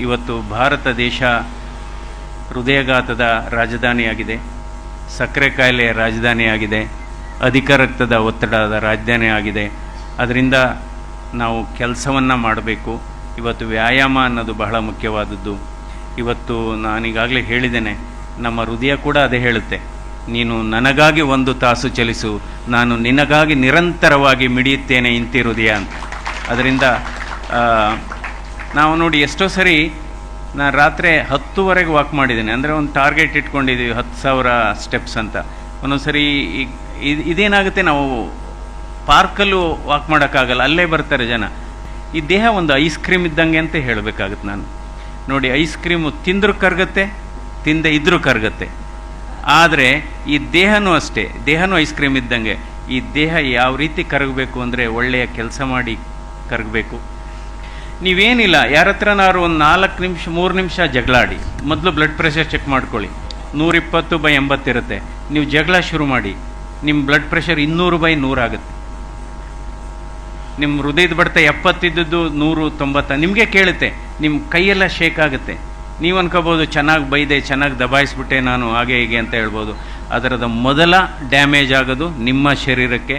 ಇವತ್ತು ಭಾರತ ದೇಶ ಹೃದಯಾಘಾತದ ರಾಜಧಾನಿಯಾಗಿದೆ, ಸಕ್ಕರೆ ಕಾಯಿಲೆಯ ರಾಜಧಾನಿಯಾಗಿದೆ, ಅಧಿಕ ರಕ್ತದ ಒತ್ತಡದ ರಾಜಧಾನಿ ಆಗಿದೆ. ಅದರಿಂದ ನಾವು ಕೆಲಸವನ್ನು ಮಾಡಬೇಕು. ಇವತ್ತು ವ್ಯಾಯಾಮ ಅನ್ನೋದು ಬಹಳ ಮುಖ್ಯವಾದದ್ದು. ಇವತ್ತು ನಾನೀಗಾಗಲೇ ಹೇಳಿದ್ದೇನೆ, ನಮ್ಮ ಹೃದಯ ಕೂಡ ಅದೇ ಹೇಳುತ್ತೆ, ನೀನು ನನಗಾಗಿ 1 ತಾಸು ಚಲಿಸು, ನಾನು ನಿನಗಾಗಿ ನಿರಂತರವಾಗಿ ಮಿಡಿಯುತ್ತೇನೆ ಇಂತಿ ಹೃದಯ ಅಂತ. ಅದರಿಂದ ನಾವು ನೋಡಿ, ಎಷ್ಟೋ ಸರಿ ನಾನು ರಾತ್ರಿ 10ವರೆಗೆ ವಾಕ್ ಮಾಡಿದ್ದೇನೆ. ಅಂದರೆ ಒಂದು ಟಾರ್ಗೆಟ್ ಇಟ್ಕೊಂಡಿದ್ದೀವಿ 10,000 ಸ್ಟೆಪ್ಸ್ ಅಂತ. ಒಂದೊಂದು ಸರಿ ಇದೇನಾಗುತ್ತೆ, ನಾವು ಪಾರ್ಕಲ್ಲೂ ವಾಕ್ ಮಾಡೋಕ್ಕಾಗಲ್ಲ, ಅಲ್ಲೇ ಬರ್ತಾರೆ ಜನ. ಈ ದೇಹ ಒಂದು ಐಸ್ ಕ್ರೀಮ್ ಇದ್ದಂಗೆ ಅಂತ ಹೇಳಬೇಕಾಗುತ್ತೆ ನಾನು. ನೋಡಿ, ಐಸ್ ಕ್ರೀಮು ತಿಂದರೂ ಕರಗುತ್ತೆ, ತಿಂದೆ ಇದ್ರೂ ಕರಗುತ್ತೆ. ಆದರೆ ಈ ದೇಹನೂ ಅಷ್ಟೇ, ದೇಹನೂ ಐಸ್ ಕ್ರೀಮ್ ಇದ್ದಂಗೆ. ಈ ದೇಹ ಯಾವ ರೀತಿ ಕರಗಬೇಕು ಅಂದರೆ ಒಳ್ಳೆಯ ಕೆಲಸ ಮಾಡಿ ಕರಗಬೇಕು. ನೀವೇನಿಲ್ಲ, ಯಾರ ಹತ್ರನಾದ್ರು ಒಂದು 4 ನಿಮಿಷ 3 ನಿಮಿಷ ಜಗಳಾಡಿ. ಮೊದಲು ಬ್ಲಡ್ ಪ್ರೆಷರ್ ಚೆಕ್ ಮಾಡ್ಕೊಳ್ಳಿ. 120/80 ಇರುತ್ತೆ. ನೀವು ಜಗಳ ಶುರು ಮಾಡಿ, ನಿಮ್ಮ ಬ್ಲಡ್ ಪ್ರೆಷರ್ 200/100 ಆಗುತ್ತೆ. ನಿಮ್ಮ ಹೃದಯದ ಬಡಿತ 70 ಇದ್ದದ್ದು 190 ನಿಮಗೆ ಕೇಳುತ್ತೆ. ನಿಮ್ಮ ಕೈಯೆಲ್ಲ ಶೇಕ್ ಆಗುತ್ತೆ. ನೀವು ಅನ್ಕೋಬೋದು, ಚೆನ್ನಾಗಿ ಬೈದೆ, ಚೆನ್ನಾಗಿ ದಬಾಯಿಸ್ಬಿಟ್ಟೆ ನಾನು, ಹಾಗೆ ಹೀಗೆ ಅಂತ ಹೇಳ್ಬೋದು. ಅದರದ ಮೊದಲ ಡ್ಯಾಮೇಜ್ ಆಗೋದು ನಿಮ್ಮ ಶರೀರಕ್ಕೆ.